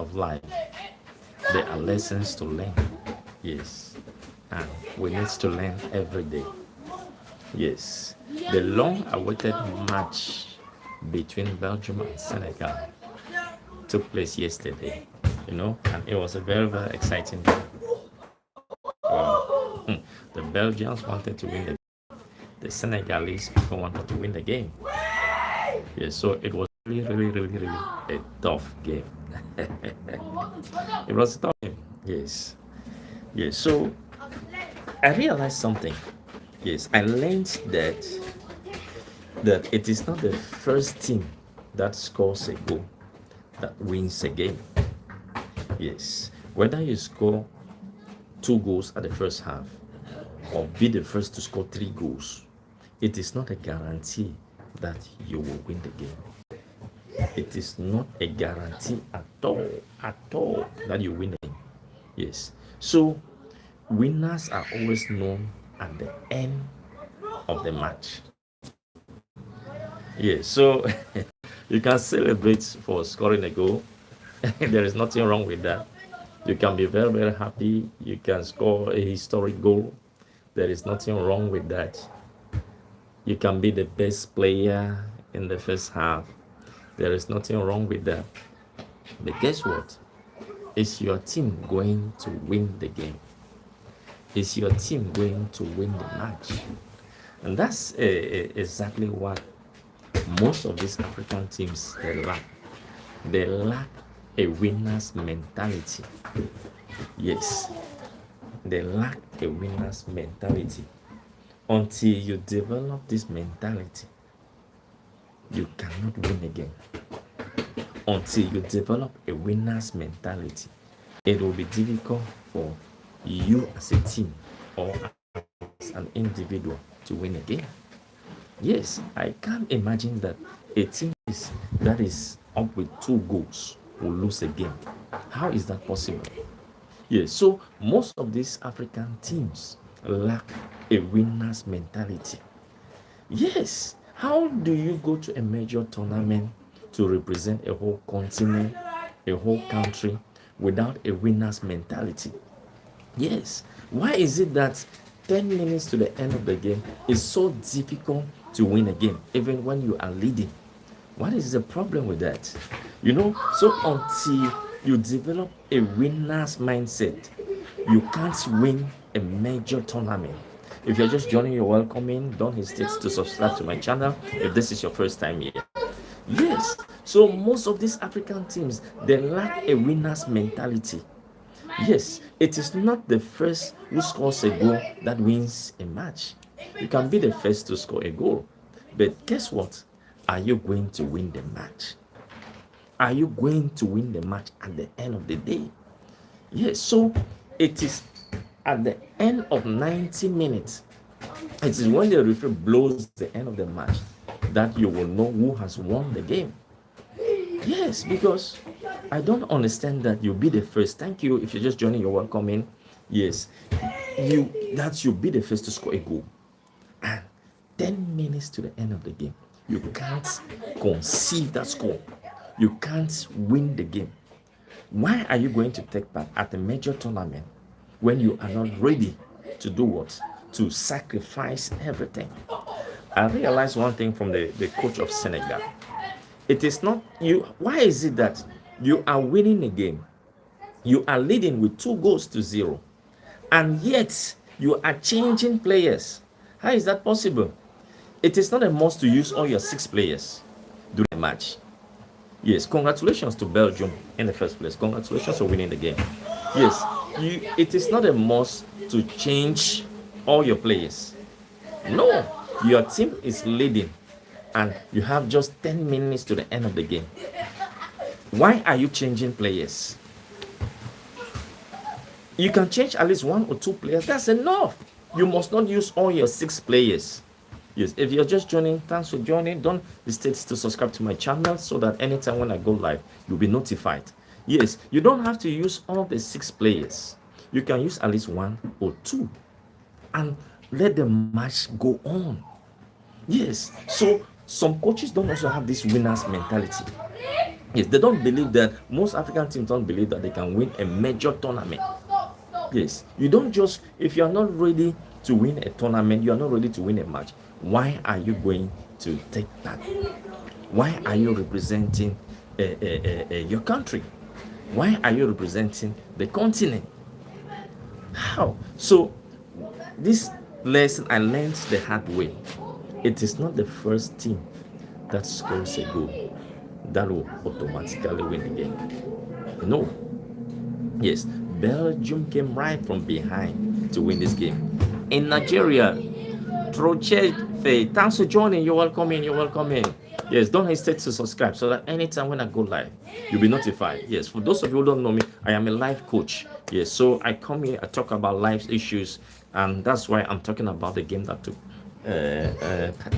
of life, there are lessons to learn. Yes. And we need to learn every day. Yes. The long awaited match between Belgium and Senegal took place yesterday, and it was a very, very exciting game. The Belgians wanted to win the game. The Senegalese people wanted to win the game. Yes, so it was really, really, really, really a tough game. It was a tough game. Yes. Yes. So I realized something. Yes, I learned that it is not the first team that scores a goal that wins a game. Yes, whether you score 2 goals at the first half or be the first to score 3 goals, it is not a guarantee that you will win the game. It is not a guarantee at all that you win the game. Yes, so winners are always known at the end of the match. Yes, so you can celebrate for scoring a goal. There is nothing wrong with that. You can be very, very happy. You can score a historic goal. There is nothing wrong with that. You can be the best player in the first half. There is nothing wrong with that. But guess what? Is your team going to win the game? Is your team going to win the match? And that's exactly what most of these African teams they lack. They lack a winner's mentality. Yes, they lack a winner's mentality. Until you develop this mentality, you cannot win again. Until you develop a winner's mentality, it will be difficult for you as a team or as an individual to win a game. Yes, I can't imagine that a team that is up with 2 goals will lose a game. How is that possible? Yes, so most of these African teams lack a winner's mentality. Yes, how do you go to a major tournament to represent a whole continent, a whole country without a winner's mentality? Yes, why is it that 10 minutes to the end of the game is so difficult to win a game, even when you are leading? What is the problem with that? So until you develop a winner's mindset, you can't win a major tournament. If you're just joining, you're welcome in. Don't hesitate to subscribe to my channel if this is your first time here. Yes, so most of these African teams, they lack a winner's mentality. Yes, it is not the first who scores a goal that wins a match. You can be the first to score a goal, but guess what? Are you going to win the match? Are you going to win the match at the end of the day? Yes, so it is at the end of 90 minutes. It is when the referee blows the end of the match that you will know who has won the game. Yes, because I don't understand that you be the first. Thank you. If you're just joining, you're welcome in. Yes, you be the first to score a goal. And 10 minutes to the end of the game, you can't conceive that score. You can't win the game. Why are you going to take part at a major tournament when you are not ready to do what? To sacrifice everything. I realized one thing from the coach of Senegal. It is not you. Why is it that you are winning a game? You are leading with 2 goals to 0. And yet you are changing players. How is that possible? It is not a must to use all your 6 players during the match. Yes, congratulations to Belgium in the first place. Congratulations for winning the game. Yes, it is not a must to change all your players. No, your team is leading and you have just 10 minutes to the end of the game. Why are you changing players? You can change at least 1 or 2 players. That's enough. You must not use all your 6 players. Yes, if you're just joining, thanks for joining. Don't hesitate to subscribe to my channel so that anytime when I go live, you'll be notified. Yes, you don't have to use all the 6 players. You can use at least 1 or 2 and let the match go on. Yes, so some coaches don't also have this winner's mentality. Yes, they don't believe that, most African teams don't believe that they can win a major tournament. Yes, you don't just, if you are not ready to win a tournament, you are not ready to win a match, why are you going to take that? Why are you representing your country? Why are you representing the continent? How? So, this lesson I learned the hard way. It is not the first team that scores a goal that will automatically win the game. No. Yes, Belgium came right from behind to win this game. In Nigeria, Troche Faye, thanks for joining. You're welcome in. You're welcome in. Yes, don't hesitate to subscribe so that anytime when I go live, you'll be notified. Yes, for those of you who don't know me, I am a life coach. Yes, so I come here, I talk about life issues, and that's why I'm talking about the game that took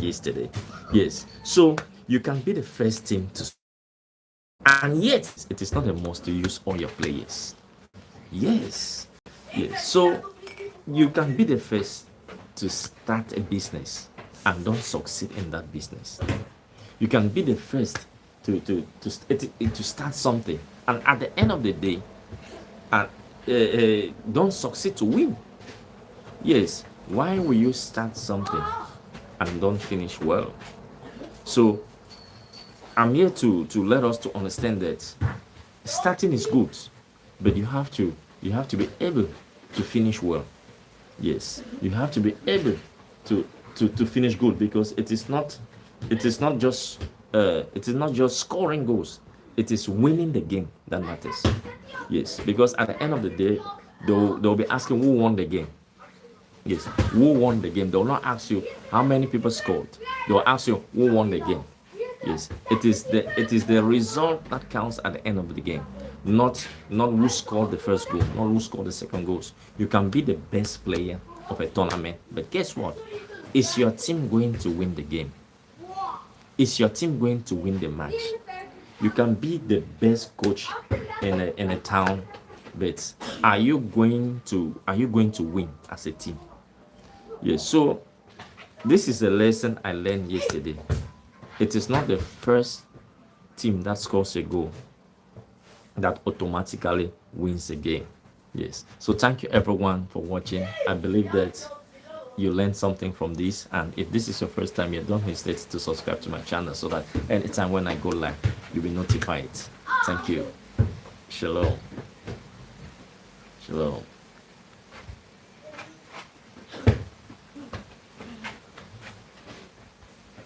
yesterday. Yes, so you can be the first team to, and yet it is not a must to use all your players. Yes, yes. So you can be the first to start a business and don't succeed in that business. You can be the first to start something, and at the end of the day, don't succeed to win. Yes. Why will you start something and don't finish well? So I'm here to let us to understand that starting is good, but you have to be able to finish well. Yes, you have to be able to finish good, because it is not just scoring goals. It is winning the game that matters. Yes, because at the end of the day, they'll be asking who won the game. Yes, who won the game. They will not ask you how many people scored. They will ask you who won the game. Yes, it is the result that counts at the end of the game, not who scored the first goal, not who scored the second goals. You can be the best player of a tournament, but guess what? Is your team going to win the game? Is your team going to win the match? You can be the best coach in a town, but are you going to win as a team? Yes. So this is a lesson I learned yesterday. It is not the first team that scores a goal that automatically wins the game. Yes. So thank you everyone for watching. I believe that you learned something from this, and if this is your first time here, don't hesitate to subscribe to my channel so that anytime when I go live, you'll be notified. Thank you. Shalom. Shalom.